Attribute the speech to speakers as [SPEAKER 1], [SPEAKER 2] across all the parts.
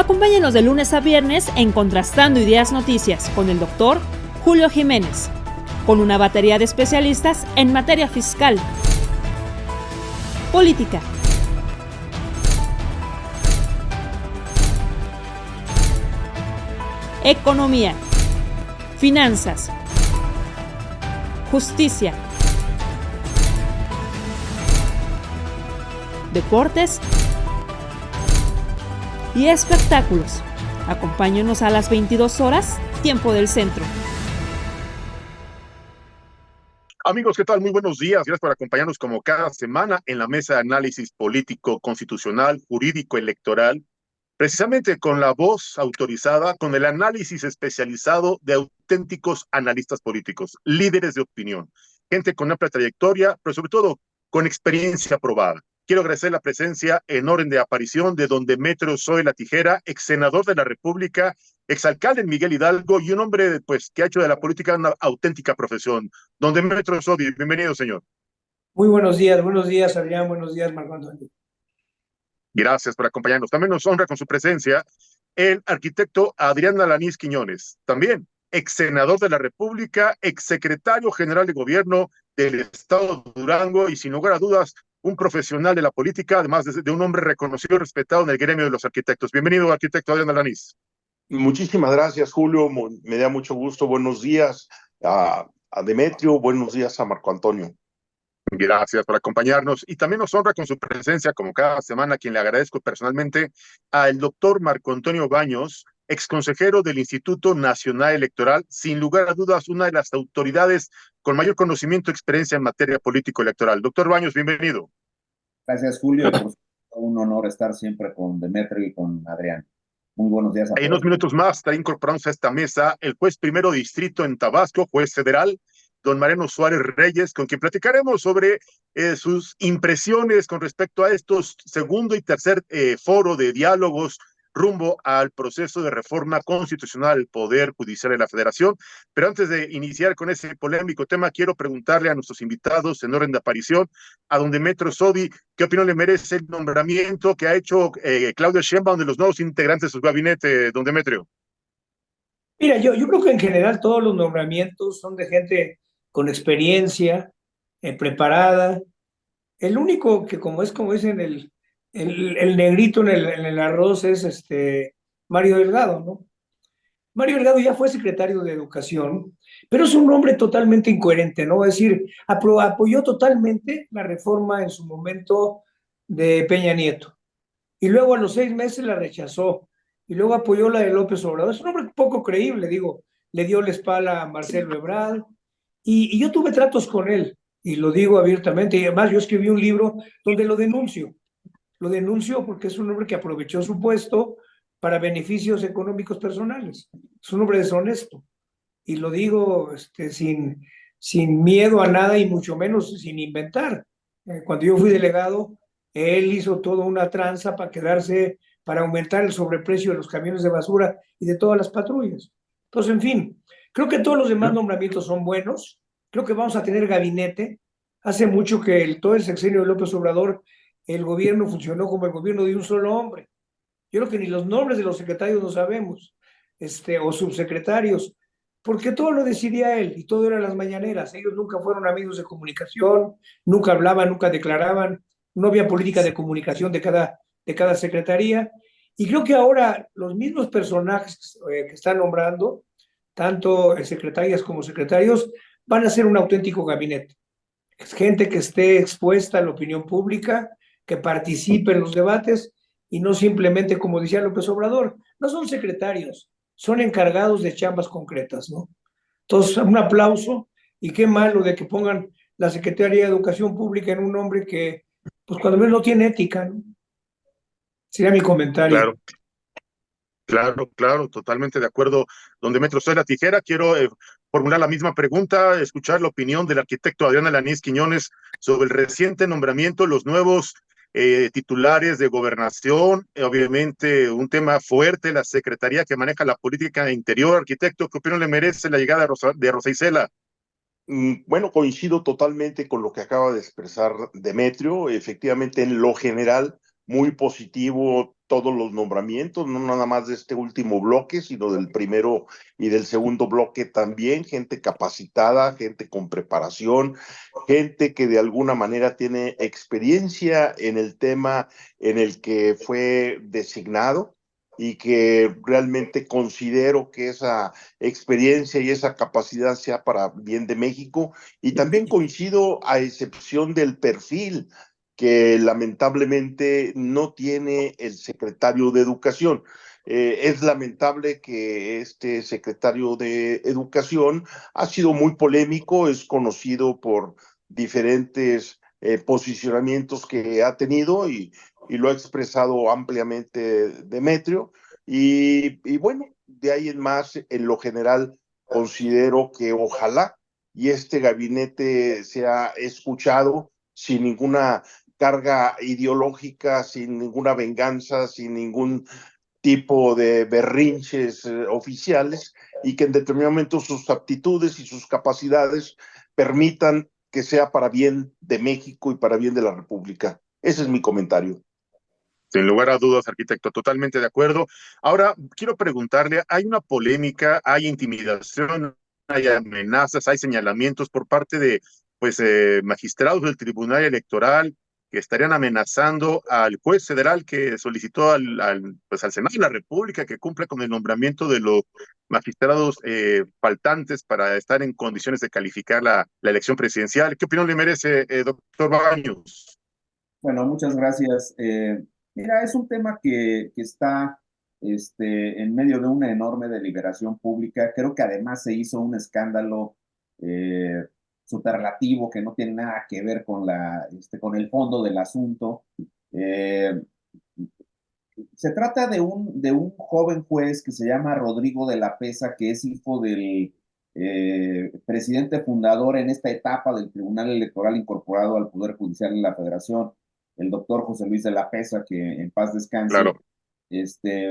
[SPEAKER 1] Acompáñenos de lunes a viernes en Contrastando Ideas Noticias con el doctor Julio Jiménez, con una batería de especialistas en materia fiscal, política, economía, finanzas, justicia, deportes y espectáculos. Acompáñenos a las 22 horas, tiempo del centro.
[SPEAKER 2] Amigos, ¿qué tal? Muy buenos días. Gracias por acompañarnos como cada semana en la mesa de análisis político, constitucional, jurídico, electoral, precisamente con la voz autorizada, con el análisis especializado de auténticos analistas políticos, líderes de opinión, gente con amplia trayectoria, pero sobre todo con experiencia probada. Quiero agradecer la presencia en orden de aparición de don Demetrio Zoe La Tijera, ex senador de la República, exalcalde en Miguel Hidalgo y un hombre pues, que ha hecho de la política una auténtica profesión. Don Demetrio Zoe, bienvenido, señor.
[SPEAKER 3] Muy buenos días, Adrián, buenos días, Marco Antonio.
[SPEAKER 2] Gracias por acompañarnos. También nos honra con su presencia el arquitecto Adrián Alanís Quiñones, también ex senador de la República, ex secretario general de gobierno del estado de Durango y sin lugar a dudas un profesional de la política, además de un hombre reconocido y respetado en el gremio de los arquitectos. Bienvenido, arquitecto Adrián Alanís.
[SPEAKER 4] Muchísimas gracias, Julio. Me da mucho gusto. Buenos días a Demetrio, buenos días a Marco Antonio.
[SPEAKER 2] Gracias por acompañarnos y también nos honra con su presencia, como cada semana, a quien le agradezco personalmente, al doctor Marco Antonio Baños, exconsejero del Instituto Nacional Electoral, sin lugar a dudas una de las autoridades con mayor conocimiento y experiencia en materia político-electoral. Doctor Baños, bienvenido.
[SPEAKER 5] Gracias, Julio. Un honor estar siempre con Demetrio y con Adrián. Muy buenos días a todos.
[SPEAKER 2] En unos minutos más está incorporándose a esta mesa el juez primero distrito en Tabasco, juez federal, don Mariano Suárez Reyes, con quien platicaremos sobre sus impresiones con respecto a estos segundo y tercer foro de diálogos rumbo al proceso de reforma constitucional del Poder Judicial de la Federación. Pero antes de iniciar con ese polémico tema, quiero preguntarle a nuestros invitados en orden de aparición, a don Demetrio Zoe, ¿qué opinión le merece el nombramiento que ha hecho Claudia Sheinbaum de los nuevos integrantes de su gabinete, don Demetrio?
[SPEAKER 3] Mira, yo creo que en general todos los nombramientos son de gente con experiencia, preparada. El único que, como dicen, el negrito en el arroz es Mario Delgado, ¿no? Mario Delgado ya fue secretario de Educación, pero es un hombre totalmente incoherente, ¿no? Es decir, apoyó totalmente la reforma en su momento de Peña Nieto. Y luego a los 6 meses la rechazó. Y luego apoyó la de López Obrador. Es un hombre poco creíble, digo. Le dio la espalda a Marcelo Ebrard. Y yo tuve tratos con él, y lo digo abiertamente. Y además yo escribí un libro donde lo denuncio. Lo denuncio porque es un hombre que aprovechó su puesto para beneficios económicos personales. Es un hombre deshonesto. Y lo digo sin miedo a nada y mucho menos sin inventar. Cuando yo fui delegado, él hizo toda una tranza para aumentar el sobreprecio de los camiones de basura y de todas las patrullas. Entonces, en fin, creo que todos los demás nombramientos son buenos. Creo que vamos a tener gabinete. Hace mucho que todo el sexenio de López Obrador, el gobierno funcionó como el gobierno de un solo hombre. Yo creo que ni los nombres de los secretarios no sabemos, o subsecretarios, porque todo lo decidía él y todo era las mañaneras. Ellos nunca fueron amigos de comunicación, nunca hablaban, nunca declaraban, no había política de comunicación de cada secretaría. Y creo que ahora los mismos personajes que están nombrando, tanto secretarias como secretarios, van a ser un auténtico gabinete. Es gente que esté expuesta a la opinión pública, que participe en los debates y no simplemente, como decía López Obrador, no son secretarios, son encargados de chambas concretas, ¿no? Entonces, un aplauso, y qué malo de que pongan la Secretaría de Educación Pública en un hombre que, pues cuando menos no tiene ética, ¿no? Sería mi comentario.
[SPEAKER 2] Claro, totalmente de acuerdo. Don Demetrio Zoe La Tijera, quiero formular la misma pregunta, escuchar la opinión del arquitecto Adrián Alanís Quiñones sobre el reciente nombramiento, los nuevos titulares de gobernación, obviamente un tema fuerte, la secretaría que maneja la política interior. Arquitecto, ¿qué opinión le merece la llegada de Rosa Isela?
[SPEAKER 4] Bueno, coincido totalmente con lo que acaba de expresar Demetrio. Efectivamente, en lo general, muy positivo todos los nombramientos, no nada más de este último bloque, sino del primero y del segundo bloque también, gente capacitada, gente con preparación, gente que de alguna manera tiene experiencia en el tema en el que fue designado y que realmente considero que esa experiencia y esa capacidad sea para bien de México. Y también coincido, a excepción del perfil que lamentablemente no tiene el secretario de Educación. Es lamentable que este secretario de Educación ha sido muy polémico, es conocido por diferentes posicionamientos que ha tenido y lo ha expresado ampliamente Demetrio. Y bueno, de ahí en más, en lo general, considero que ojalá y este gabinete sea escuchado sin ninguna carga ideológica, sin ninguna venganza, sin ningún tipo de berrinches oficiales, y que en determinado momento sus aptitudes y sus capacidades permitan que sea para bien de México y para bien de la República. Ese es mi comentario.
[SPEAKER 2] Sin lugar a dudas, arquitecto, totalmente de acuerdo. Ahora, quiero preguntarle, hay una polémica, hay intimidación, hay amenazas, hay señalamientos por parte de magistrados del Tribunal Electoral que estarían amenazando al juez federal que solicitó al Senado de la República que cumpla con el nombramiento de los magistrados faltantes para estar en condiciones de calificar la elección presidencial. ¿Qué opinión le merece, doctor Baños?
[SPEAKER 5] Bueno, muchas gracias. Mira, es un tema que está en medio de una enorme deliberación pública. Creo que además se hizo un escándalo eh, superlativo que no tiene nada que ver con con el fondo del asunto. Eh, Se trata de un joven juez que se llama Rodrigo de la Pesa, que es hijo del presidente fundador en esta etapa del Tribunal Electoral incorporado al Poder Judicial de la Federación, el doctor José Luis de la Pesa, que en paz descanse.
[SPEAKER 2] Claro.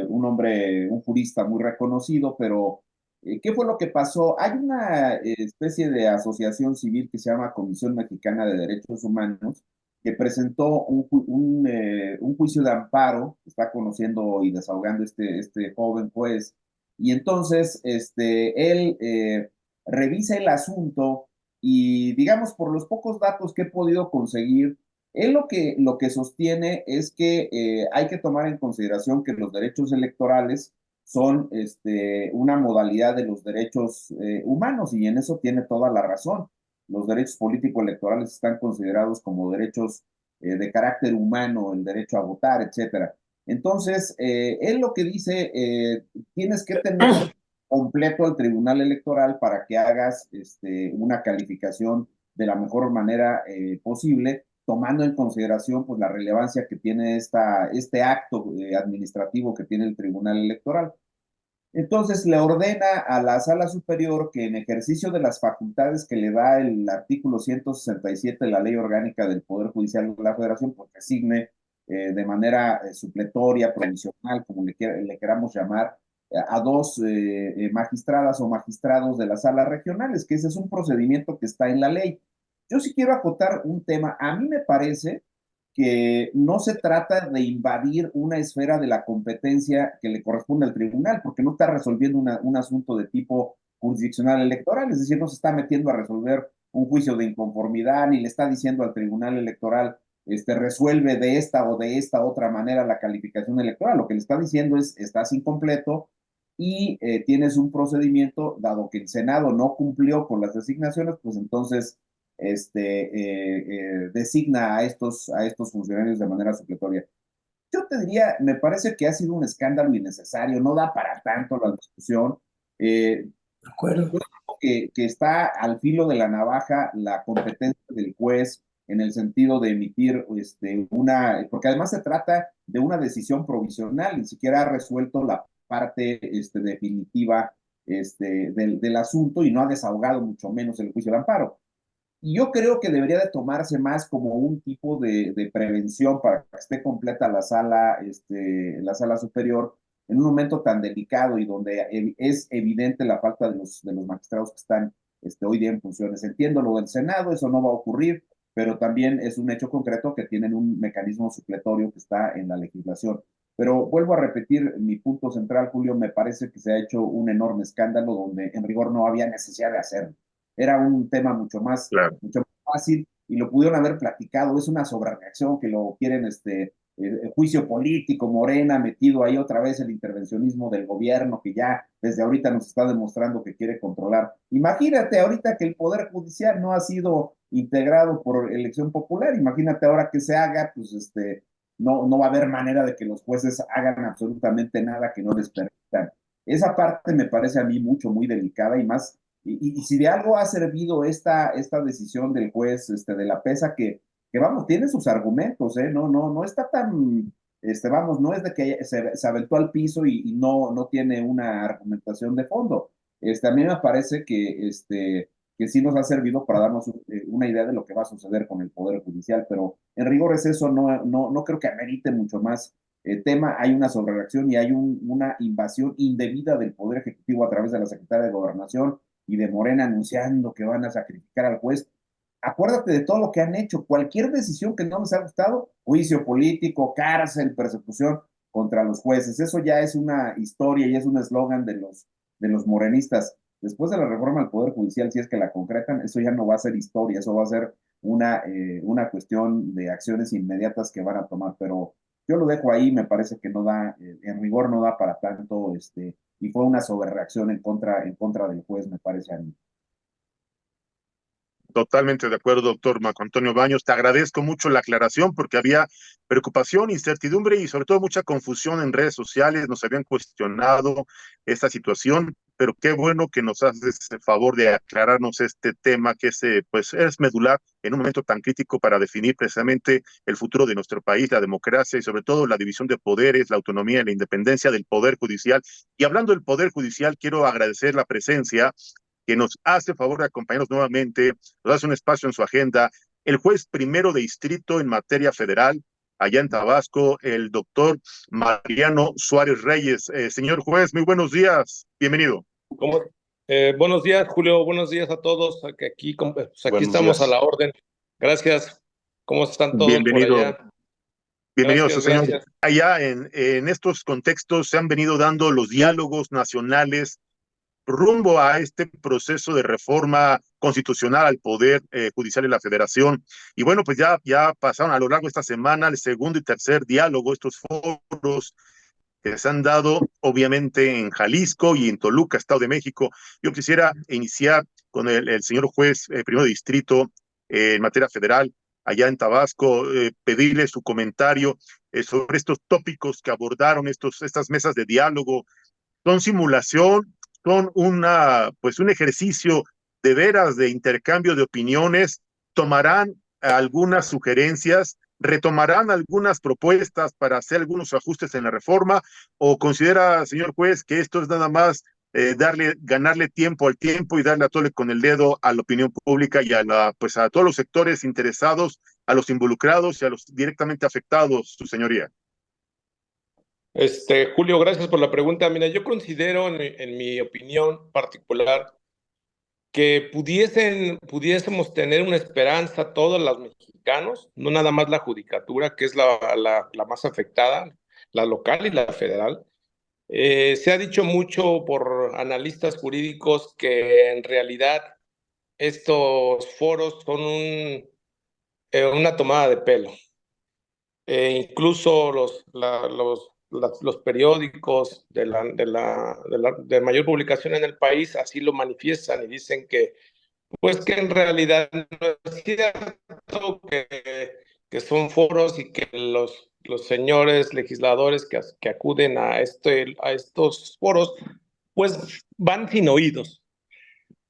[SPEAKER 5] Un hombre, un jurista muy reconocido, pero ¿qué fue lo que pasó? Hay una especie de asociación civil que se llama Comisión Mexicana de Derechos Humanos, que presentó un juicio de amparo, está conociendo y desahogando este joven juez, y entonces él revisa el asunto y, digamos, por los pocos datos que he podido conseguir, él lo que sostiene es que hay que tomar en consideración que los derechos electorales son una modalidad de los derechos humanos, y en eso tiene toda la razón. Los derechos político-electorales están considerados como derechos de carácter humano, el derecho a votar, etcétera. Entonces, él lo que dice, tienes que tener completo el Tribunal Electoral para que hagas una calificación de la mejor manera posible, tomando en consideración pues, la relevancia que tiene este acto administrativo que tiene el Tribunal Electoral. Entonces le ordena a la Sala Superior que en ejercicio de las facultades que le da el artículo 167 de la Ley Orgánica del Poder Judicial de la Federación, pues designe de manera supletoria, provisional, como le queramos llamar, a dos magistradas o magistrados de las salas regionales, que ese es un procedimiento que está en la ley. Yo sí quiero acotar un tema. A mí me parece que no se trata de invadir una esfera de la competencia que le corresponde al tribunal, porque no está resolviendo un asunto de tipo jurisdiccional electoral, es decir, no se está metiendo a resolver un juicio de inconformidad, ni le está diciendo al tribunal electoral, resuelve de esta o de esta otra manera la calificación electoral. Lo que le está diciendo es, estás incompleto y tienes un procedimiento, dado que el Senado no cumplió con las designaciones, pues entonces designa a estos funcionarios de manera supletoria. Yo te diría, me parece que ha sido un escándalo innecesario, no da para tanto la discusión.
[SPEAKER 3] De acuerdo.
[SPEAKER 5] Que está al filo de la navaja la competencia del juez en el sentido de emitir porque además se trata de una decisión provisional, ni siquiera ha resuelto la parte definitiva del asunto y no ha desahogado mucho menos el juicio de amparo. Y yo creo que debería de tomarse más como un tipo de prevención para que esté completa la sala superior en un momento tan delicado y donde es evidente la falta de los magistrados que están hoy día en funciones. Entiendo lo del Senado, eso no va a ocurrir, pero también es un hecho concreto que tienen un mecanismo supletorio que está en la legislación. Pero vuelvo a repetir mi punto central, Julio, me parece que se ha hecho un enorme escándalo donde en rigor no había necesidad de hacerlo. Era un tema
[SPEAKER 2] Claro.
[SPEAKER 5] mucho más fácil y lo pudieron haber platicado. Es una sobrereacción que lo quieren, juicio político, Morena, metido ahí otra vez el intervencionismo del gobierno que ya desde ahorita nos está demostrando que quiere controlar. Imagínate ahorita que el Poder Judicial no ha sido integrado por elección popular, imagínate ahora que se haga, pues no va a haber manera de que los jueces hagan absolutamente nada que no les permitan. Esa parte me parece a mí muy delicada y más, y si de algo ha servido esta decisión del juez de la PESA, que vamos, tiene sus argumentos, no está tan, vamos, no es de que se aventó al piso y no tiene una argumentación de fondo. A mí me parece que sí nos ha servido para darnos una idea de lo que va a suceder con el Poder Judicial, pero en rigor es eso, no creo que amerite mucho más tema. Hay una sobrereacción y hay una invasión indebida del Poder Ejecutivo a través de la Secretaría de Gobernación y de Morena anunciando que van a sacrificar al juez. Acuérdate de todo lo que han hecho, cualquier decisión que no les ha gustado, juicio político, cárcel, persecución contra los jueces, eso ya es una historia y es un eslogan de los morenistas. Después de la reforma del Poder Judicial, si es que la concretan, eso ya no va a ser historia, eso va a ser una cuestión de acciones inmediatas que van a tomar, pero yo lo dejo ahí, me parece que no da, en rigor no da para tanto, y fue una sobrereacción en contra del juez, me parece a mí.
[SPEAKER 2] Totalmente de acuerdo, doctor Marco Antonio Baños. Te agradezco mucho la aclaración porque había preocupación, incertidumbre y sobre todo mucha confusión en redes sociales. Nos habían cuestionado esta situación, pero qué bueno que nos haces el favor de aclararnos este tema que pues es medular en un momento tan crítico para definir precisamente el futuro de nuestro país, la democracia y sobre todo la división de poderes, la autonomía y la independencia del Poder Judicial. Y hablando del Poder Judicial, quiero agradecer la presencia que nos hace favor de acompañarnos nuevamente, nos hace un espacio en su agenda, el juez primero de distrito en materia federal, allá en Tabasco, el doctor Mariano Suárez Reyes. Señor juez, muy buenos días, bienvenido.
[SPEAKER 6] ¿Cómo? Buenos días, Julio, buenos días a todos. Aquí estamos
[SPEAKER 4] días.
[SPEAKER 6] a la orden. Gracias. ¿Cómo están todos
[SPEAKER 2] Bienvenido.
[SPEAKER 6] por allá?
[SPEAKER 2] Bienvenido,
[SPEAKER 6] Gracias,
[SPEAKER 2] señor.
[SPEAKER 6] gracias.
[SPEAKER 2] Allá en estos contextos se han venido dando los diálogos nacionales rumbo a este proceso de reforma constitucional al Poder Judicial de la Federación. Y bueno, pues ya pasaron a lo largo de esta semana el segundo y tercer diálogo, estos foros que se han dado obviamente en Jalisco y en Toluca, Estado de México. Yo quisiera iniciar con el señor juez primero de distrito en materia federal, allá en Tabasco, pedirle su comentario sobre estos tópicos que abordaron estas mesas de diálogo. Son simulación, son pues un ejercicio de veras de intercambio de opiniones, tomarán algunas sugerencias, retomarán algunas propuestas para hacer algunos ajustes en la reforma, o considera, señor juez, que esto es nada más ganarle tiempo al tiempo y darle a tole con el dedo a la opinión pública y pues a todos los sectores interesados, a los involucrados y a los directamente afectados, su señoría.
[SPEAKER 6] Julio, gracias por la pregunta. Mira, yo considero, en mi opinión particular, que pudiésemos tener una esperanza todos los mexicanos, no nada más la judicatura, que es la más afectada, la local y la federal. Se ha dicho mucho por analistas jurídicos que en realidad estos foros son una tomada de pelo. Incluso los periódicos de mayor publicación en el país así lo manifiestan y dicen que en realidad no es cierto, que son foros y que los señores legisladores que acuden a estos foros pues van sin oídos.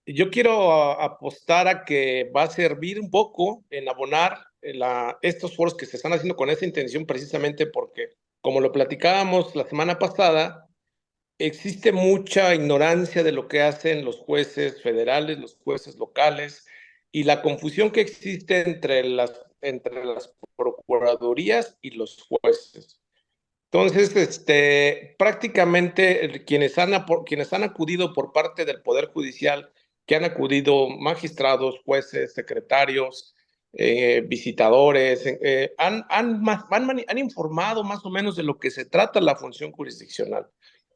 [SPEAKER 6] Yo quiero apostar a que va a servir un poco en abonar estos foros que se están haciendo con esa intención, precisamente porque, como lo platicábamos la semana pasada, existe mucha ignorancia de lo que hacen los jueces federales, los jueces locales, y la confusión que existe entre las procuradurías y los jueces. Entonces, prácticamente quienes han acudido por parte del Poder Judicial, que han acudido magistrados, jueces, secretarios, visitadores, han informado más o menos de lo que se trata la función jurisdiccional.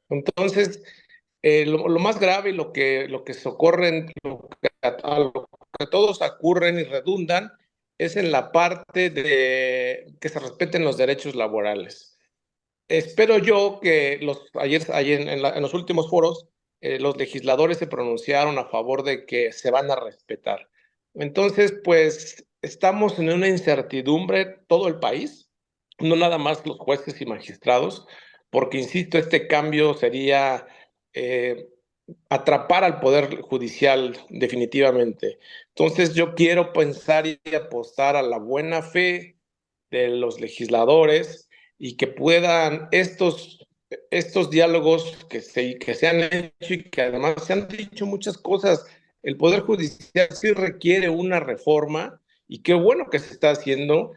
[SPEAKER 6] Entonces, lo más grave y lo que socorren, lo que todos ocurren y redundan, es en la parte de que se respeten los derechos laborales. Espero yo que ayer en los últimos foros, los legisladores se pronunciaron a favor de que se van a respetar. Entonces, pues, estamos en una incertidumbre todo el país, no nada más los jueces y magistrados, porque, insisto, este cambio sería eh, atrapar al Poder Judicial definitivamente. Entonces, yo quiero pensar y apostar a la buena fe de los legisladores y que puedan estos diálogos que se han hecho y que además se han dicho muchas cosas. El Poder Judicial sí requiere una reforma y qué bueno que se está haciendo,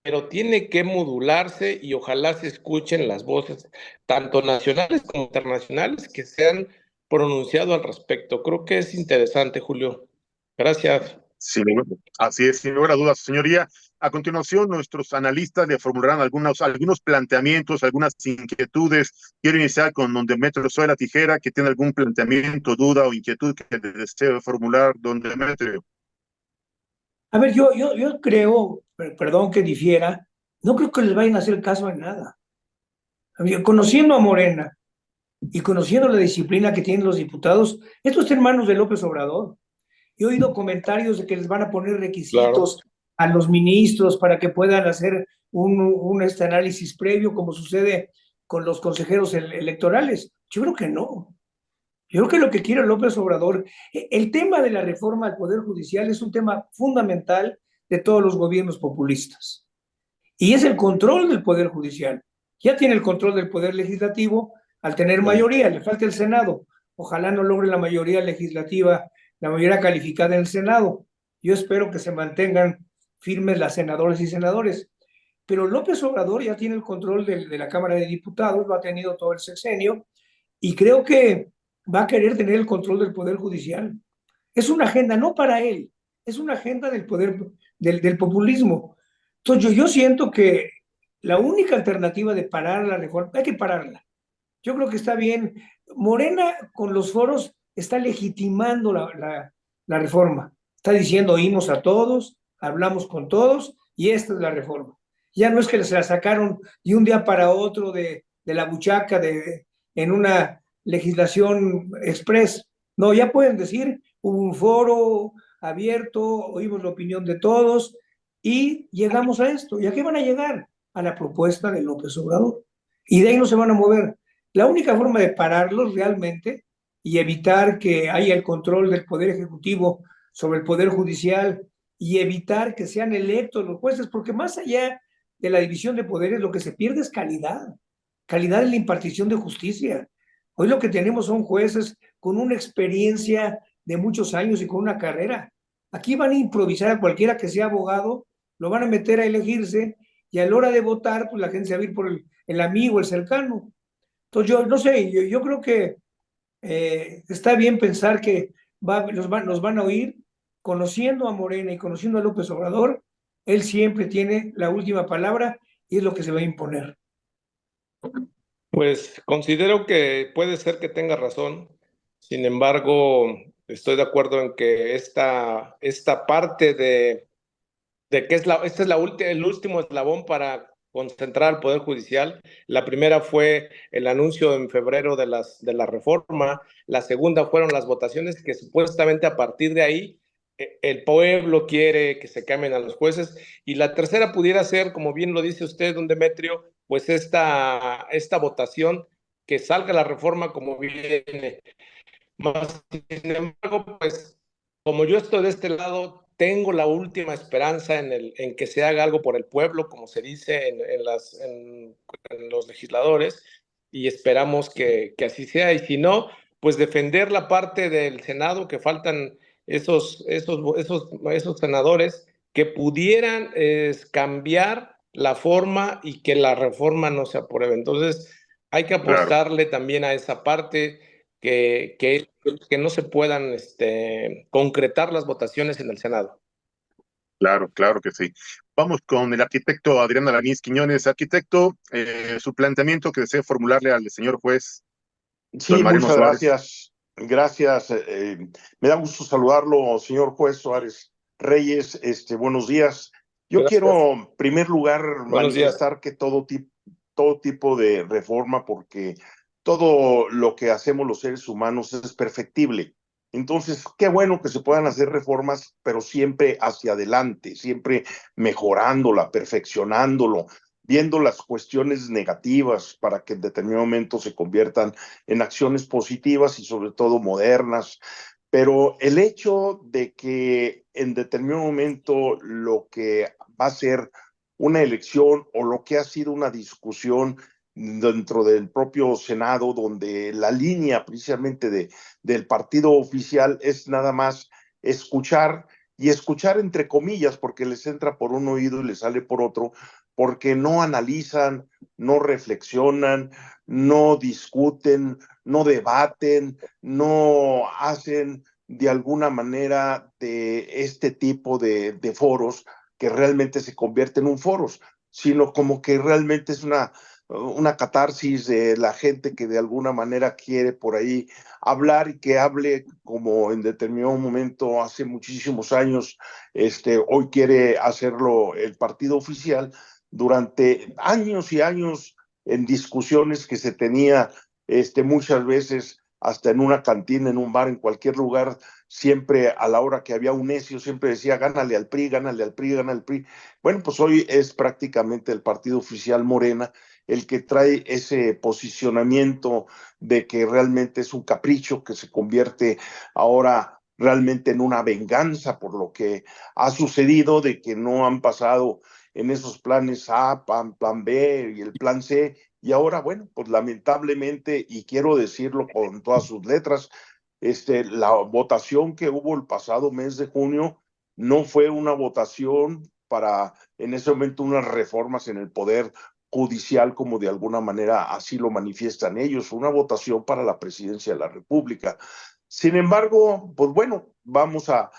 [SPEAKER 6] pero tiene que modularse y ojalá se escuchen las voces, tanto nacionales como internacionales, que se han pronunciado al respecto. Creo que es interesante, Julio. Gracias.
[SPEAKER 2] Así es, sin lugar a dudas, señoría. A continuación, nuestros analistas le formularán algunos planteamientos, algunas inquietudes. Quiero iniciar con don Demetrio Zoila Tijera, que tiene algún planteamiento, duda o inquietud que desee formular, don Demetrio.
[SPEAKER 3] A ver, yo creo, perdón que difiera, no creo que les vayan a hacer caso en nada. A ver, conociendo a Morena y conociendo la disciplina que tienen los diputados, esto está en manos de López Obrador. He oído comentarios de que les van a poner requisitos a los ministros para que puedan hacer un análisis previo, como sucede con los consejeros electorales. Yo creo que no. Yo creo que lo que quiere López Obrador, el tema de la reforma al Poder Judicial es un tema fundamental de todos los gobiernos populistas. Y es el control del Poder Judicial. Ya tiene el control del Poder Legislativo al tener mayoría, le falta el Senado. Ojalá no logre la mayoría legislativa, la mayoría calificada en el Senado. Yo espero que se mantengan firmes las senadoras y senadores. Pero López Obrador ya tiene el control de la Cámara de Diputados, lo ha tenido todo el sexenio, y creo que va a querer tener el control del Poder Judicial. Es una agenda, no para él, es una agenda del poder, del populismo. Entonces yo siento que la única alternativa de parar la reforma, hay que pararla. Yo creo que está bien. Morena con los foros está legitimando la reforma. Está diciendo, oímos a todos, hablamos con todos y esta es la reforma. Ya no es que se la sacaron de un día para otro de la buchaca en una legislación express. No, ya pueden decir, hubo un foro abierto, oímos la opinión de todos y llegamos a esto. ¿Y a qué van a llegar? A la propuesta de López Obrador. Y de ahí no se van a mover. La única forma de pararlos realmente y evitar que haya el control del Poder Ejecutivo sobre el Poder Judicial y evitar que sean electos los jueces, porque más allá de la división de poderes, lo que se pierde es calidad en la impartición de justicia. Hoy lo que tenemos son jueces con una experiencia de muchos años y con una carrera. Aquí van a improvisar a cualquiera que sea abogado, lo van a meter a elegirse y a la hora de votar, pues la gente se va a ir por el amigo, el cercano. Entonces yo no sé, yo creo que está bien pensar que nos van a oír, conociendo a Morena y conociendo a López Obrador, él siempre tiene la última palabra y es lo que se va a imponer.
[SPEAKER 6] Pues considero que puede ser que tenga razón. Sin embargo, estoy de acuerdo en que esta parte de que este es el último eslabón para concentrar al Poder Judicial. La primera fue el anuncio en febrero de la reforma. La segunda fueron las votaciones que supuestamente a partir de ahí el pueblo quiere que se cambien a los jueces. Y la tercera pudiera ser, como bien lo dice usted, don Demetrio, pues esta votación, que salga la reforma como viene. Más, sin embargo, pues como yo estoy de este lado, tengo la última esperanza en que se haga algo por el pueblo, como se dice en los legisladores, y esperamos que así sea. Y si no, pues defender la parte del Senado, que faltan esos senadores que pudieran cambiar la forma y que la reforma no se apruebe. Entonces, hay que apostarle también a esa parte, que no se puedan concretar las votaciones en el Senado.
[SPEAKER 2] Claro, claro que sí. Vamos con el arquitecto Adrián Alanís Quiñones. Arquitecto, su planteamiento que desea formularle al señor juez, don
[SPEAKER 4] Sí,
[SPEAKER 2] Mariano
[SPEAKER 4] muchas
[SPEAKER 2] Suárez.
[SPEAKER 4] gracias. Gracias. Me da gusto saludarlo, señor juez Suárez Reyes. Buenos días. Yo
[SPEAKER 6] Gracias.
[SPEAKER 4] quiero, en primer lugar,
[SPEAKER 6] Buenos días.
[SPEAKER 4] manifestar que todo tipo de reforma, porque todo lo que hacemos los seres humanos es perfectible. Entonces, qué bueno que se puedan hacer reformas, pero siempre hacia adelante, siempre mejorándola, perfeccionándolo, viendo las cuestiones negativas para que en determinado momento se conviertan en acciones positivas y sobre todo modernas. Pero el hecho de que en determinado momento lo que va a ser una elección o lo que ha sido una discusión dentro del propio Senado, donde la línea precisamente del partido oficial es nada más escuchar y escuchar entre comillas, porque les entra por un oído y les sale por otro, porque no analizan, no reflexionan, no discuten, no debaten, no hacen de alguna manera de este tipo de foros que realmente se convierten en un foros, sino como que realmente es una catarsis de la gente que de alguna manera quiere por ahí hablar y que hable como en determinado momento hace muchísimos años, hoy quiere hacerlo el partido oficial durante años y años en discusiones que se tenía muchas veces hasta en una cantina, en un bar, en cualquier lugar, siempre a la hora que había un necio, siempre decía, gánale al PRI, gánale al PRI, gánale al PRI. Bueno, pues hoy es prácticamente el partido oficial Morena el que trae ese posicionamiento de que realmente es un capricho que se convierte ahora realmente en una venganza por lo que ha sucedido, de que no han pasado en esos planes A, plan B y el plan C, y ahora, bueno, pues lamentablemente, y quiero decirlo con todas sus letras, la votación que hubo el pasado mes de junio no fue una votación para, en ese momento, unas reformas en el poder judicial, como de alguna manera así lo manifiestan ellos, una votación para la presidencia de la República. Sin embargo, pues bueno, vamos a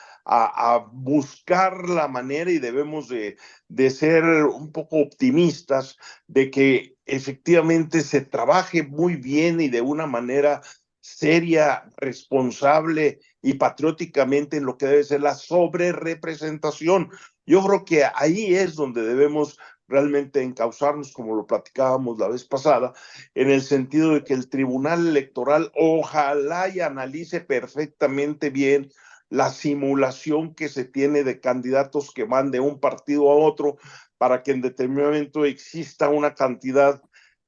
[SPEAKER 4] buscar la manera y debemos de ser un poco optimistas de que efectivamente se trabaje muy bien y de una manera seria, responsable y patrióticamente en lo que debe ser la sobrerepresentación. Yo creo que ahí es donde debemos realmente encauzarnos, como lo platicábamos la vez pasada, en el sentido de que el Tribunal Electoral ojalá y analice perfectamente bien la simulación que se tiene de candidatos que van de un partido a otro para que en determinado momento exista una cantidad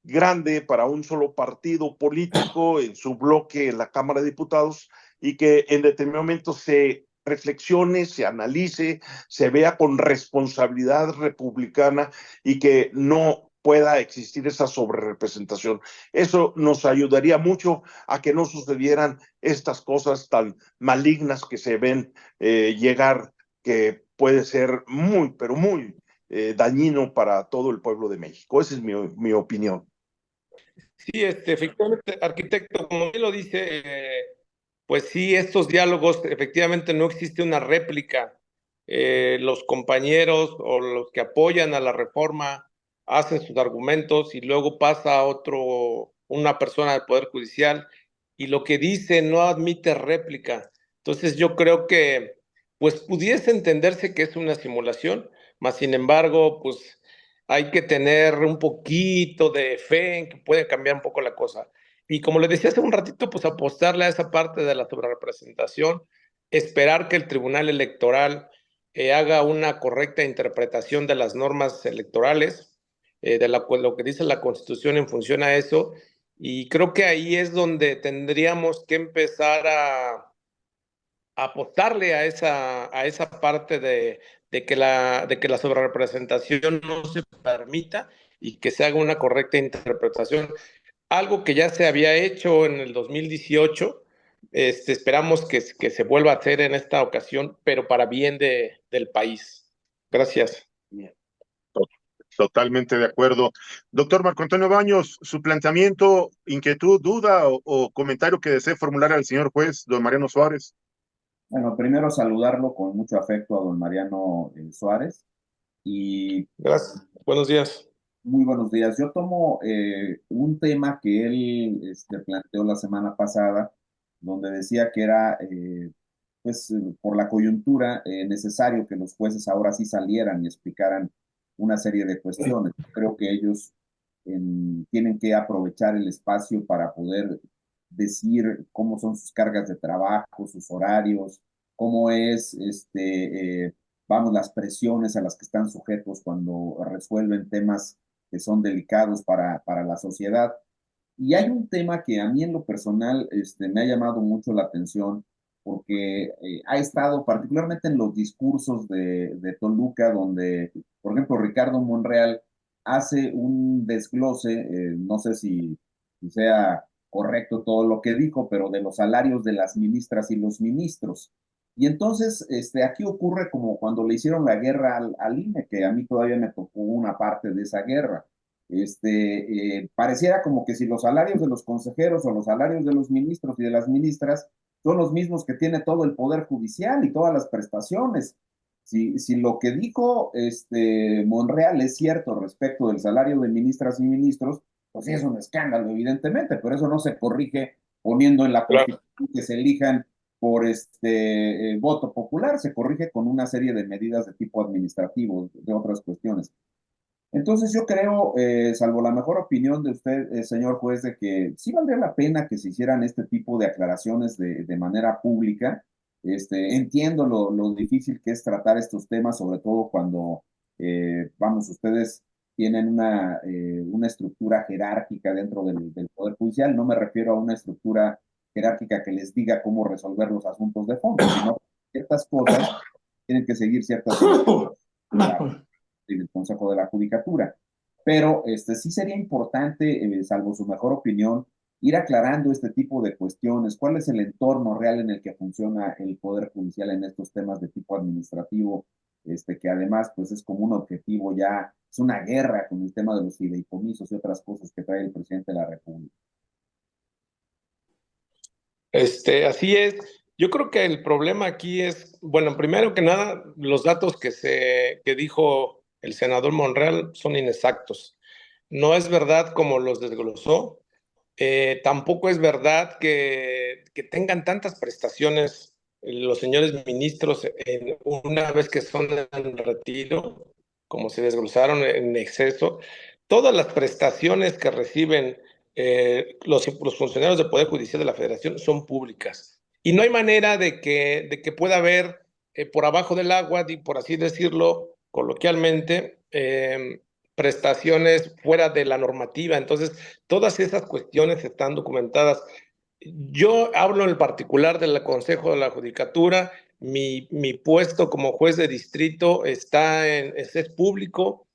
[SPEAKER 4] grande para un solo partido político en su bloque en la Cámara de Diputados y que en determinado momento se reflexione, se analice, se vea con responsabilidad republicana y que no pueda existir esa sobrerepresentación. Eso nos ayudaría mucho a que no sucedieran estas cosas tan malignas que se ven llegar, que puede ser muy, pero muy dañino para todo el pueblo de México. Esa es mi opinión.
[SPEAKER 6] Sí, efectivamente, arquitecto, como bien lo dice, pues sí, estos diálogos, efectivamente no existe una réplica. Los compañeros o los que apoyan a la reforma hacen sus argumentos y luego pasa una persona del Poder Judicial y lo que dice no admite réplica. Entonces yo creo que pues pudiese entenderse que es una simulación, mas sin embargo, pues hay que tener un poquito de fe en que puede cambiar un poco la cosa. Y como les decía hace un ratito, pues apostarle a esa parte de la sobrerepresentación, esperar que el Tribunal Electoral haga una correcta interpretación de las normas electorales, lo que dice la Constitución en función a eso. Y creo que ahí es donde tendríamos que empezar a apostarle a esa parte de que la sobrerepresentación no se permita y que se haga una correcta interpretación. Algo que ya se había hecho en el 2018, esperamos que se vuelva a hacer en esta ocasión, pero para bien del país. Gracias.
[SPEAKER 2] Totalmente de acuerdo. Doctor Marco Antonio Baños, su planteamiento, inquietud, duda o comentario que desee formular al señor juez, don Mariano Suárez.
[SPEAKER 5] Bueno, primero saludarlo con mucho afecto a don Mariano Suárez y
[SPEAKER 6] Gracias. Buenos días.
[SPEAKER 5] muy buenos días. Yo tomo un tema que él planteó la semana pasada, donde decía que era, por la coyuntura, necesario que los jueces ahora sí salieran y explicaran una serie de cuestiones. Creo que ellos tienen que aprovechar el espacio para poder decir cómo son sus cargas de trabajo, sus horarios, cómo es, vamos, las presiones a las que están sujetos cuando resuelven temas que son delicados para la sociedad. Y hay un tema que a mí en lo personal me ha llamado mucho la atención porque ha estado particularmente en los discursos de Toluca, donde, por ejemplo, Ricardo Monreal hace un desglose, no sé si sea correcto todo lo que dijo, pero de los salarios de las ministras y los ministros. Y entonces, aquí ocurre como cuando le hicieron la guerra al INE, que a mí todavía me tocó una parte de esa guerra. Pareciera como que si los salarios de los consejeros o los salarios de los ministros y de las ministras son los mismos que tiene todo el Poder Judicial y todas las prestaciones. Si lo que dijo Monreal es cierto respecto del salario de ministras y ministros, pues sí es un escándalo, evidentemente, pero eso no se corrige poniendo en la Constitución que se elijan por voto popular, se corrige con una serie de medidas de tipo administrativo, de otras cuestiones. Entonces yo creo, salvo la mejor opinión de usted, señor juez, de que sí valdría la pena que se hicieran este tipo de aclaraciones de manera pública. Entiendo lo difícil que es tratar estos temas, sobre todo cuando, vamos, ustedes tienen una estructura jerárquica dentro del Poder Judicial. No me refiero a una estructura jerárquica que les diga cómo resolver los asuntos de fondo, sino ciertas cosas tienen que seguir ciertas del Consejo de la Judicatura. Pero sí sería importante, salvo su mejor opinión, ir aclarando este tipo de cuestiones. ¿Cuál es el entorno real en el que funciona el Poder Judicial en estos temas de tipo administrativo? Que además pues es como un objetivo ya, es una guerra con el tema de los fideicomisos y otras cosas que trae el presidente de la República.
[SPEAKER 6] Así es. Yo creo que el problema aquí es, bueno, primero que nada, los datos que dijo el senador Monreal son inexactos. No es verdad como los desglosó. Tampoco es verdad que tengan tantas prestaciones los señores ministros una vez que son en retiro, como se desglosaron en exceso. Todas las prestaciones que reciben los funcionarios del Poder Judicial de la Federación son públicas. Y no hay manera de que pueda haber por abajo del agua, por así decirlo coloquialmente, prestaciones fuera de la normativa. Entonces, todas esas cuestiones están documentadas. Yo hablo en particular del Consejo de la Judicatura. Mi puesto como juez de distrito es público.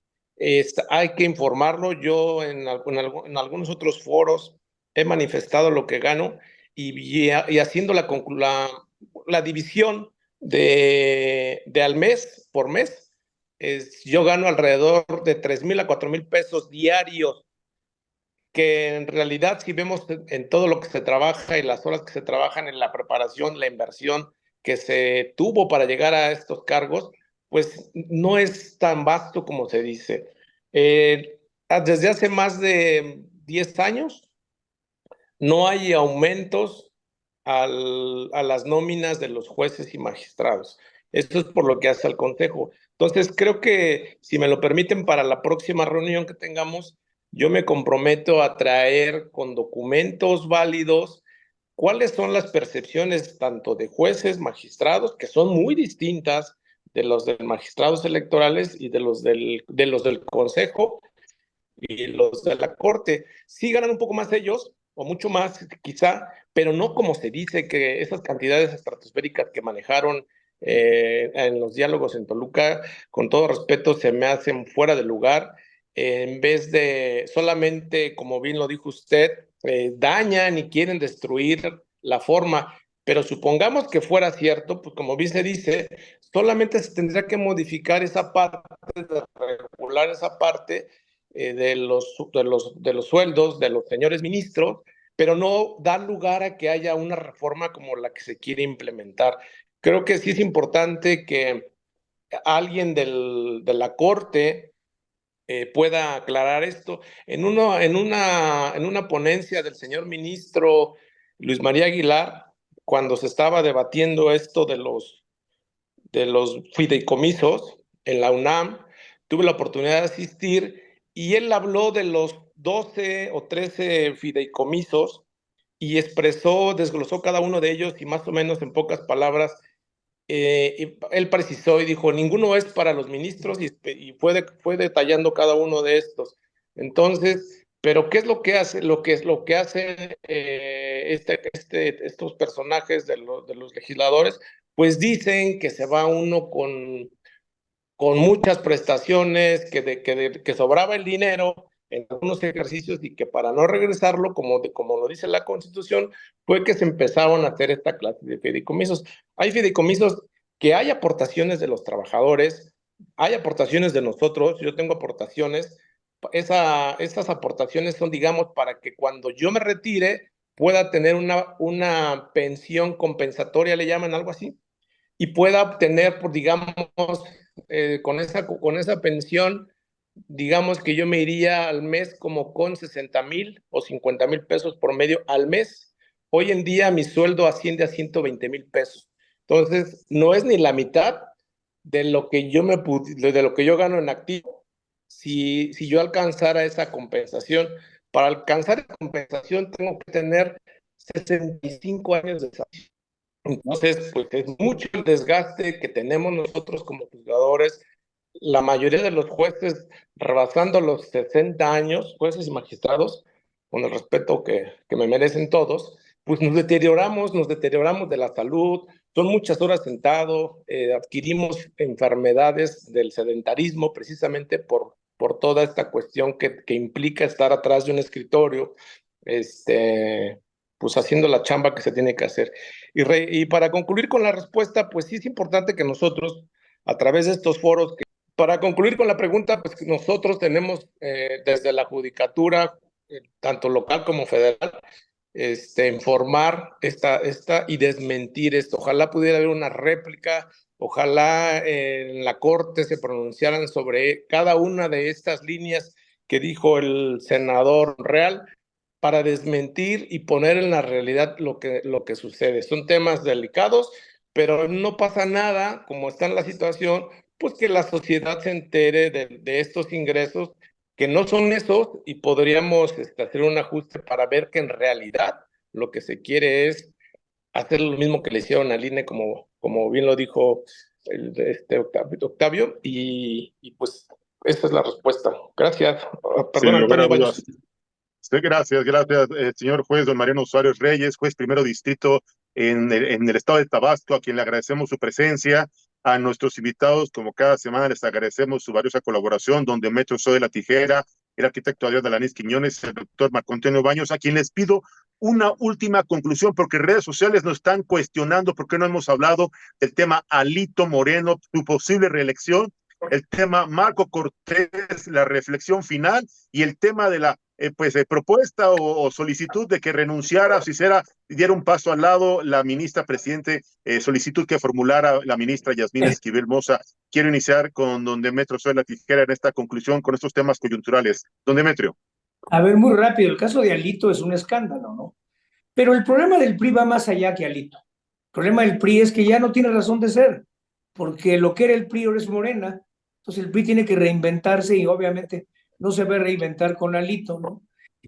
[SPEAKER 6] Hay que informarlo. Yo en algunos otros foros he manifestado lo que gano y haciendo la división de al mes por mes, yo gano alrededor de 3,000 a 4,000 pesos diarios, que en realidad si vemos en todo lo que se trabaja y las horas que se trabajan en la preparación, la inversión que se tuvo para llegar a estos cargos, pues no es tan vasto como se dice. Desde hace más de 10 años no hay aumentos a las nóminas de los jueces y magistrados. Esto es por lo que hace el Consejo. Entonces, creo que, si me lo permiten, para la próxima reunión que tengamos, yo me comprometo a traer con documentos válidos cuáles son las percepciones tanto de jueces, magistrados, que son muy distintas de los de magistrados electorales y de los del Consejo y los de la Corte. Sí ganan un poco más ellos, o mucho más quizá, pero no como se dice, que esas cantidades estratosféricas que manejaron en los diálogos en Toluca, con todo respeto, se me hacen fuera de lugar. En vez de solamente, como bien lo dijo usted, dañan y quieren destruir la forma. Pero supongamos que fuera cierto, pues como bien se dice, solamente se tendría que modificar esa parte, regular esa parte de los sueldos de los señores ministros, pero no da lugar a que haya una reforma como la que se quiere implementar. creo que sí es importante que alguien de la Corte pueda aclarar esto. En una ponencia del señor ministro Luis María Aguilar, cuando se estaba debatiendo esto de los fideicomisos en la UNAM, tuve la oportunidad de asistir y él habló de los 12 o 13 fideicomisos y desglosó cada uno de ellos y más o menos en pocas palabras, él precisó y dijo, ninguno es para los ministros y fue detallando cada uno de estos. Entonces, pero ¿qué es lo que hace? Lo que hacen estos personajes de los legisladores, pues dicen que se va uno con muchas prestaciones, que sobraba el dinero en algunos ejercicios y que para no regresarlo, como lo dice la Constitución, fue que se empezaron a hacer esta clase de fideicomisos. Hay fideicomisos que hay aportaciones de los trabajadores, hay aportaciones de nosotros, yo tengo aportaciones, estas aportaciones son, digamos, para que cuando yo me retire pueda tener una pensión compensatoria, le llaman algo así, y pueda obtener, digamos, con esa pensión, digamos que yo me iría al mes como con 60,000 o 50,000 pesos por medio al mes. Hoy en día mi sueldo asciende a 120,000 pesos. Entonces, no es ni la mitad de lo que yo gano en activo si yo alcanzara esa compensación. Para alcanzar esa compensación tengo que tener 65 años de salario. Entonces, pues es mucho el desgaste que tenemos nosotros como juzgadores. La mayoría de los jueces rebasando los 60 años, jueces y magistrados, con el respeto que me merecen todos, pues nos deterioramos de la salud, son muchas horas sentado, adquirimos enfermedades del sedentarismo precisamente por toda esta cuestión que implica estar atrás de un escritorio, pues haciendo la chamba que se tiene que hacer. Y para concluir con la respuesta, pues sí es importante que nosotros, a través de estos foros, para concluir con la pregunta, pues nosotros tenemos desde la judicatura, tanto local como federal, informar y desmentir esto. Ojalá pudiera haber una réplica, ojalá en la Corte se pronunciaran sobre cada una de estas líneas que dijo el senador Real, para desmentir y poner en la realidad lo que sucede. Son temas delicados, pero no pasa nada, como está en la situación, pues que la sociedad se entere de estos ingresos que no son esos y podríamos hacer un ajuste para ver que en realidad lo que se quiere es hacer lo mismo que le hicieron al INE, como bien lo dijo Octavio, y pues esa es la respuesta. Gracias. Perdón,
[SPEAKER 2] Sin lugar a
[SPEAKER 6] Antonio
[SPEAKER 2] dudas.
[SPEAKER 6] Baños.
[SPEAKER 2] Sí, gracias, señor juez don Mariano Suárez Reyes, juez primero distrito en el estado de Tabasco, a quien le agradecemos su presencia. A nuestros invitados, como cada semana, les agradecemos su valiosa colaboración, don Demetrio Soy de la Tijera, el arquitecto Adrián Alanís Quiñones, el doctor Marco Antonio Baños, a quien les pido una última conclusión, porque redes sociales nos están cuestionando por qué no hemos hablado del tema Alito Moreno, su posible reelección, el tema Marco Cortés, la reflexión final, y el tema de la propuesta o solicitud de que renunciara, o si diera un paso al lado la ministra presidente, solicitud que formulara la ministra Yasmín Esquivel Moza. Quiero iniciar con don Demetrio Soy la Tijera en esta conclusión con estos temas coyunturales. Don Demetrio.
[SPEAKER 3] A ver, muy rápido, el caso de Alito es un escándalo, ¿no? Pero el problema del PRI va más allá que Alito. El problema del PRI es que ya no tiene razón de ser, porque lo que era el PRI ahora es Morena. Entonces el PRI tiene que reinventarse y obviamente no se va a reinventar con Alito, ¿no?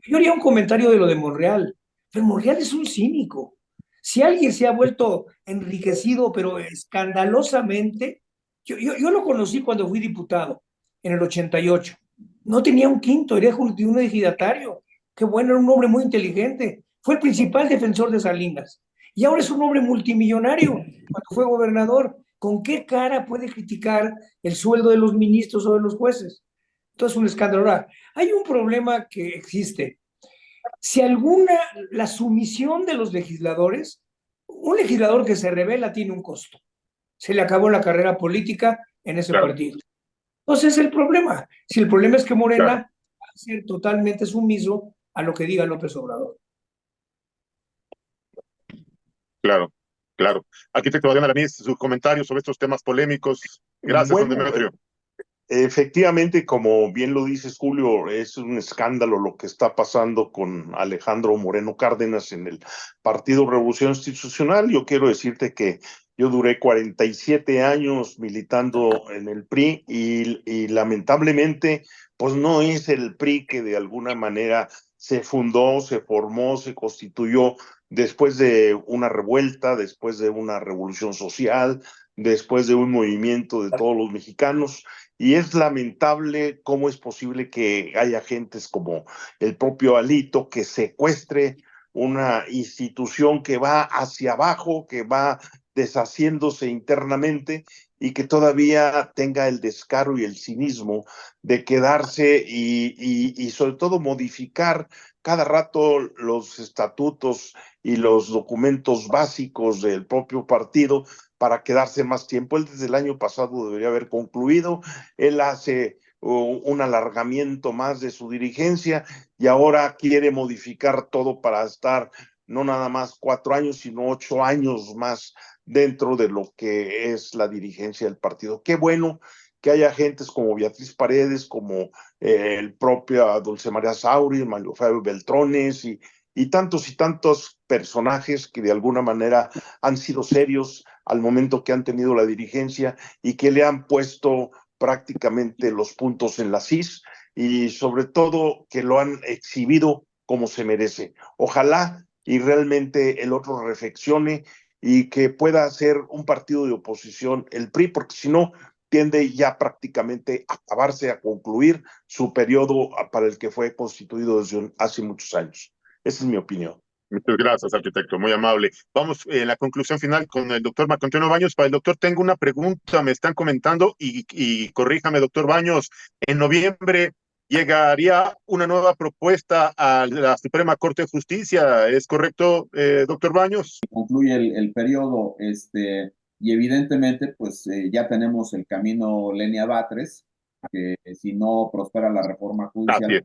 [SPEAKER 3] Yo haría un comentario de lo de Monreal, pero Monreal es un cínico. Si alguien se ha vuelto enriquecido, pero escandalosamente, yo lo conocí cuando fui diputado, en el 88. No tenía un quinto, era un ejidatario. Qué bueno, era un hombre muy inteligente. Fue el principal defensor de Salinas. Y ahora es un hombre multimillonario cuando fue gobernador. ¿Con qué cara puede criticar el sueldo de los ministros o de los jueces? Entonces, un escándalo. Ahora, hay un problema que existe. Si la sumisión de los legisladores, un legislador que se revela tiene un costo. Se le acabó la carrera política en ese partido. Entonces, el problema. Si el problema es que Morena va a ser totalmente sumiso a lo que diga López Obrador.
[SPEAKER 2] Claro. Claro. Arquitecto Adrián Alanís, sus comentarios sobre estos temas polémicos. Gracias, don
[SPEAKER 4] Bueno,
[SPEAKER 2] Demetrio.
[SPEAKER 4] efectivamente, como bien lo dices, Julio, es un escándalo lo que está pasando con Alejandro Moreno Cárdenas en el Partido Revolución Institucional. Yo quiero decirte que yo duré 47 años militando en el PRI y lamentablemente, pues no es el PRI que de alguna manera se fundó, se formó, se constituyó después de una revuelta, después de una revolución social, después de un movimiento de todos los mexicanos. Y es lamentable cómo es posible que haya gentes como el propio Alito que secuestre una institución que va hacia abajo, que va deshaciéndose internamente y que todavía tenga el descaro y el cinismo de quedarse y sobre todo modificar cada rato los estatutos y los documentos básicos del propio partido para quedarse más tiempo. Él desde el año pasado debería haber concluido. Él hace un alargamiento más de su dirigencia y ahora quiere modificar todo para estar no nada más 4 años, sino 8 años más dentro de lo que es la dirigencia del partido. Qué bueno que haya gentes como Beatriz Paredes, como el propio Dulce María Sauri, Mario Fabio Beltrones y tantos personajes que de alguna manera han sido serios al momento que han tenido la dirigencia y que le han puesto prácticamente los puntos en las is y sobre todo que lo han exhibido como se merece. Ojalá y realmente el otro reflexione y que pueda ser un partido de oposición el PRI, porque si no tiende ya prácticamente a acabarse, a concluir su periodo para el que fue constituido desde hace muchos años. Esa es mi opinión.
[SPEAKER 2] Muchas gracias, arquitecto, muy amable. Vamos en la conclusión final con el doctor Marco Antonio Baños. Para el doctor tengo una pregunta, me están comentando y corríjame, doctor Baños, en noviembre llegaría una nueva propuesta a la Suprema Corte de Justicia, ¿es correcto, doctor Baños?
[SPEAKER 5] Concluye el periodo, y evidentemente, pues ya tenemos el camino Lenia Batres, que si no prospera la reforma
[SPEAKER 2] Así
[SPEAKER 5] judicial,
[SPEAKER 2] es.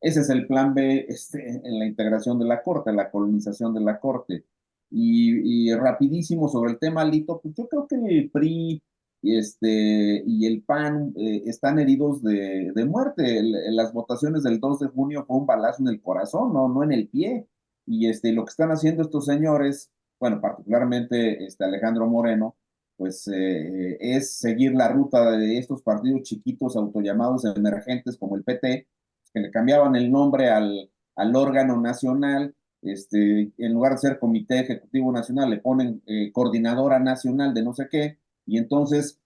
[SPEAKER 5] ese es el plan B, en la integración de la Corte, la colonización de la Corte. Y rapidísimo sobre el tema, Lito, pues yo creo que el PRI y el PAN están heridos de muerte. Las votaciones del 2 de junio fue un balazo en el corazón, no en el pie. Y lo que están haciendo estos señores, bueno, particularmente Alejandro Moreno, pues es seguir la ruta de estos partidos chiquitos autollamados emergentes como el PT, que le cambiaban el nombre al órgano nacional, en lugar de ser Comité Ejecutivo Nacional, le ponen Coordinadora Nacional de no sé qué, y entonces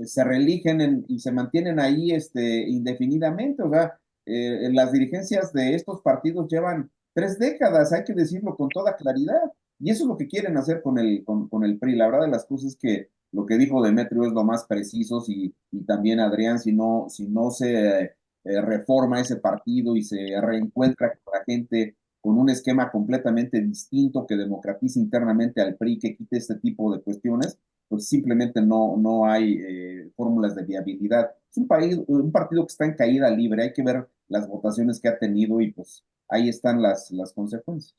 [SPEAKER 5] se reeligen y se mantienen ahí indefinidamente. O sea, las dirigencias de estos partidos llevan 3 décadas, hay que decirlo con toda claridad, y eso es lo que quieren hacer con el PRI. La verdad de las cosas es que lo que dijo Demetrio es lo más preciso, y también Adrián, si no se reforma ese partido y se reencuentra con la gente con un esquema completamente distinto que democratice internamente al PRI, que quite este tipo de cuestiones, pues simplemente no hay fórmulas de viabilidad. Es un partido que está en caída libre, hay que ver las votaciones que ha tenido y pues ahí están las consecuencias.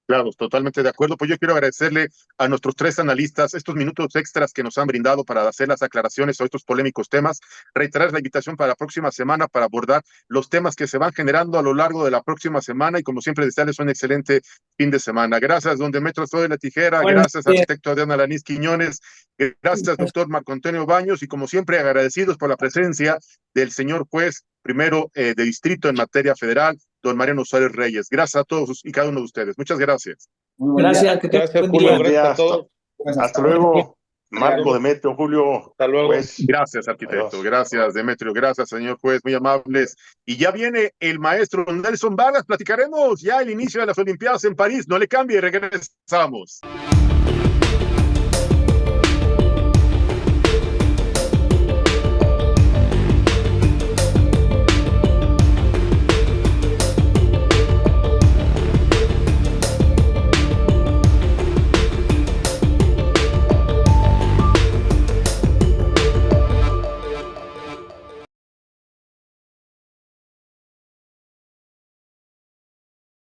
[SPEAKER 2] Claro, totalmente de acuerdo. Pues yo quiero agradecerle a nuestros 3 analistas estos minutos extras que nos han brindado para hacer las aclaraciones sobre estos polémicos temas. Reiterar la invitación para la próxima semana para abordar los temas que se van generando a lo largo de la próxima semana y como siempre desearles un excelente fin de semana. Gracias, don Demetrio Soy de la Tijera.
[SPEAKER 3] Bueno,
[SPEAKER 2] Gracias, arquitecto Adrián Alanís Quiñones. Gracias, doctor Marco Antonio Baños. Y como siempre, agradecidos por la presencia del señor juez primero de distrito en materia federal, don Mariano Suárez Reyes. Gracias a todos y cada uno de ustedes. Muchas gracias.
[SPEAKER 5] Muy buen día.
[SPEAKER 3] gracias, que tengan
[SPEAKER 6] Gracias,
[SPEAKER 3] buen
[SPEAKER 6] Julio.
[SPEAKER 3] día.
[SPEAKER 6] Gracias a todos.
[SPEAKER 5] Pues,
[SPEAKER 4] Hasta
[SPEAKER 5] luego.
[SPEAKER 4] luego, Marco, Demetrio, Julio,
[SPEAKER 6] Hasta luego.
[SPEAKER 4] pues.
[SPEAKER 2] Gracias, arquitecto.
[SPEAKER 4] Adiós.
[SPEAKER 2] Gracias, Demetrio. Gracias, señor juez. Muy amables. Y ya viene el maestro Nelson Vargas. Platicaremos ya el inicio de las Olimpiadas en París. No le cambie, regresamos.